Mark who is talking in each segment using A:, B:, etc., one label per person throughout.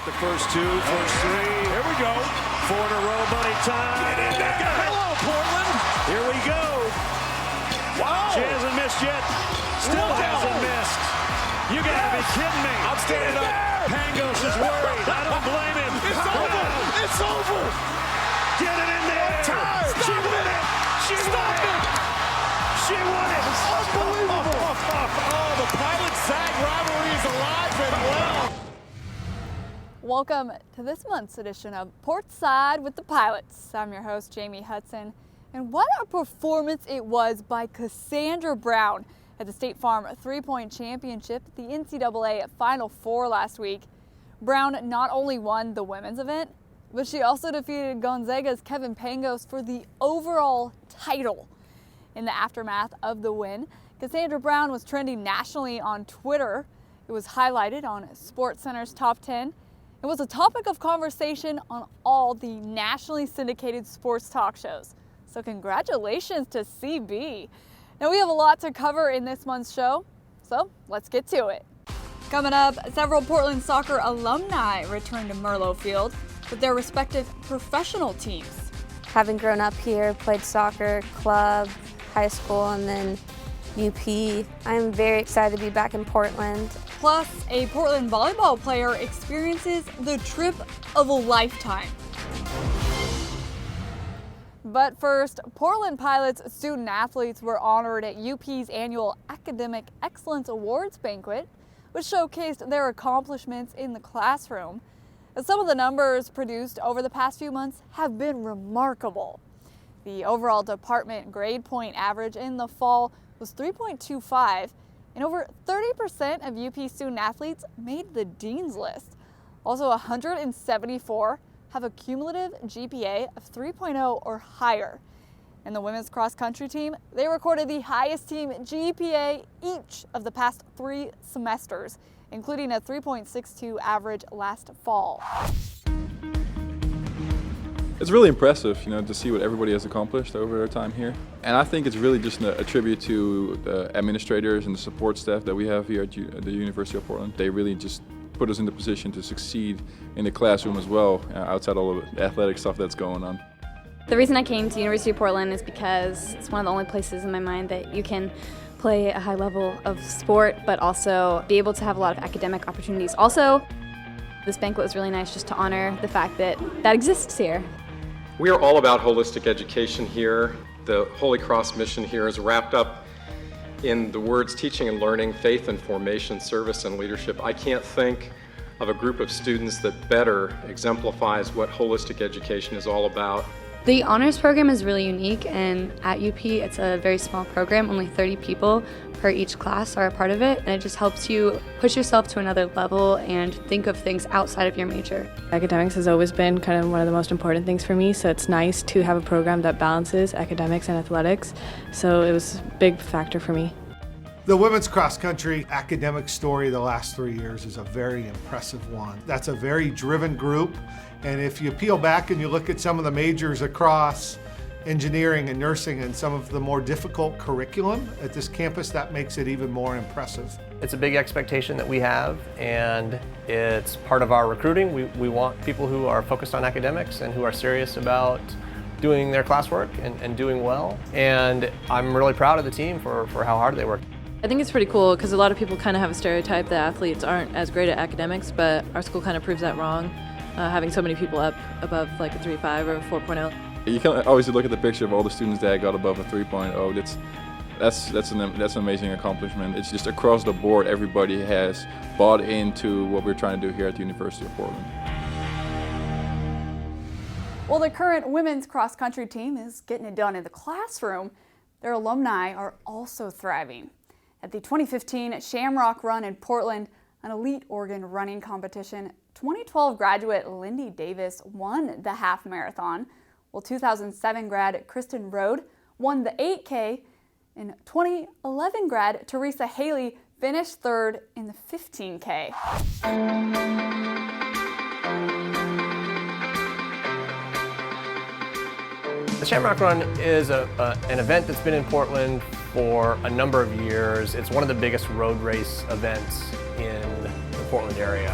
A: the first two, first three. Here we go. 4 in a row, money time.
B: Get in there. Hello, Portland.
A: Here we go.
B: Wow.
A: She hasn't missed yet. Still hasn't missed. You gotta be kidding me.
B: I'm standing up.
A: Pangos is worried. I don't blame him.
B: It's over. It's over.
A: Get it in there. She won it. She won it. She won it.
B: Unbelievable. Oh, the Pilots-Zag rivalry is alive and well.
C: Welcome to this month's edition of Portside with the Pilots. I'm your host, Jamie Hudson. And what a performance it was by Cassandra Brown at the State Farm 3-point championship at the NCAA Final Four last week. Brown not only won the women's event, but she also defeated Gonzaga's Kevin Pangos for the overall title. In the aftermath of the win, Cassandra Brown was trending nationally on Twitter. It was highlighted on SportsCenter's Top 10. It was a topic of conversation on all the nationally syndicated sports talk shows. So congratulations to CB. Now we have a lot to cover in this month's show, so let's get to it. Coming up, several Portland soccer alumni return to Merlo Field with their respective professional teams.
D: Having grown up here, played soccer, club, high school, and then UP, I'm very excited to be back in Portland.
C: Plus, a Portland volleyball player experiences the trip of a lifetime. But first, Portland Pilots student athletes were honored at UP's annual Academic Excellence Awards banquet, which showcased their accomplishments in the classroom. Some of the numbers produced over the past few months have been remarkable. The overall department grade point average in the fall was 3.25, and over 30% of UP student athletes made the Dean's List. Also, 174 have a cumulative GPA of 3.0 or higher. And the women's cross-country team, they recorded the highest team GPA each of the past 3 semesters, including a 3.62 average last fall.
E: It's really impressive, to see what everybody has accomplished over their time here. And I think it's really just a tribute to the administrators and the support staff that we have here at the University of Portland. They really just put us in the position to succeed in the classroom as well, outside all of the athletic stuff that's going on.
F: The reason I came to University of Portland is because it's one of the only places in my mind that you can play a high level of sport, but also be able to have a lot of academic opportunities. Also, this banquet was really nice just to honor the fact that that exists here.
G: We are all about holistic education here. The Holy Cross mission here is wrapped up in the words teaching and learning, faith and formation, service and leadership. I can't think of a group of students that better exemplifies what holistic education is all about.
F: The honors program is really unique, and at UP it's a very small program. Only 30 people per each class are a part of it, and it just helps you push yourself to another level and think of things outside of your major.
H: Academics has always been kind of one of the most important things for me, so it's nice to have a program that balances academics and athletics, so it was a big factor for me.
I: The women's cross-country academic story the last 3 years is a very impressive one. That's a very driven group, and if you peel back and you look at some of the majors across engineering and nursing and some of the more difficult curriculum at this campus, that makes it even more impressive.
J: It's a big expectation that we have, and it's part of our recruiting. We want people who are focused on academics and who are serious about doing their classwork and doing well, and I'm really proud of the team for how hard they work.
H: I think it's pretty cool because a lot of people kind of have a stereotype that athletes aren't as great at academics, but our school kind of proves that wrong, having so many people up above like a 3.5 or a 4.0.
E: You can always look at the picture of all the students that got above a 3.0. That's an amazing accomplishment. It's just across the board, everybody has bought into what we're trying to do here at the University of Portland.
C: While the current women's cross-country team is getting it done in the classroom, their alumni are also thriving. At the 2015 Shamrock Run in Portland, an elite Oregon running competition, 2012 graduate Lyndy Davis won the half marathon, while 2007 grad Kristen Rohde won the 8K, and 2011 grad Theresa Hailey finished third in the 15K.
J: The Shamrock Run is an event that's been in Portland for a number of years. It's one of the biggest road race events in the Portland area.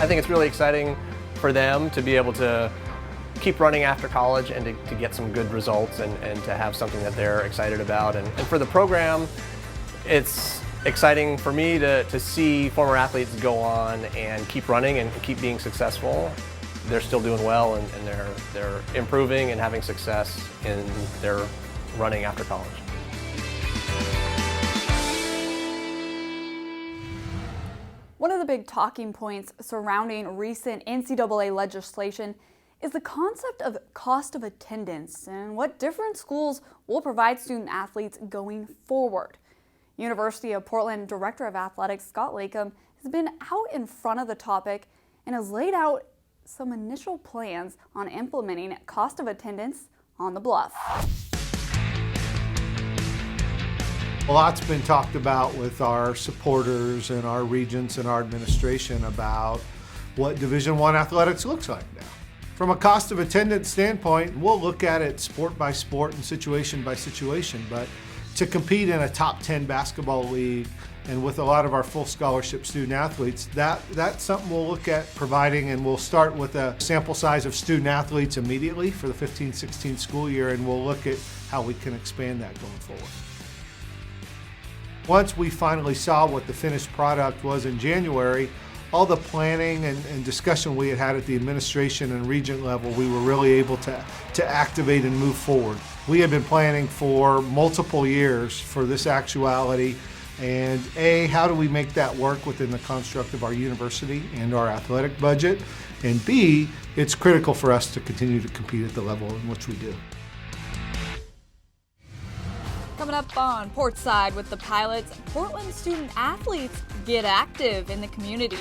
J: I think it's really exciting for them to be able to keep running after college and to get some good results and to have something that they're excited about. And for the program, it's exciting for me to see former athletes go on and keep running and keep being successful. They're still doing well and they're improving and having success in their running after college.
C: One of the big talking points surrounding recent NCAA legislation is the concept of cost of attendance and what different schools will provide student athletes going forward. University of Portland Director of Athletics Scott Leykam has been out in front of the topic and has laid out some initial plans on implementing cost of attendance on the Bluff.
I: A lot's been talked about with our supporters and our regents and our administration about what Division I athletics looks like now. From a cost of attendance standpoint, we'll look at it sport by sport and situation by situation, but to compete in a top 10 basketball league and with a lot of our full scholarship student athletes, that's something we'll look at providing, and we'll start with a sample size of student athletes immediately for the 15-16 school year, and we'll look at how we can expand that going forward. Once we finally saw what the finished product was in January, all the planning and discussion we had at the administration and regent level, we were really able to activate and move forward. We had been planning for multiple years for this actuality, and A, how do we make that work within the construct of our university and our athletic budget, and B, it's critical for us to continue to compete at the level in which we do.
C: Coming up on Portside with the Pilots, Portland student athletes get active in the community.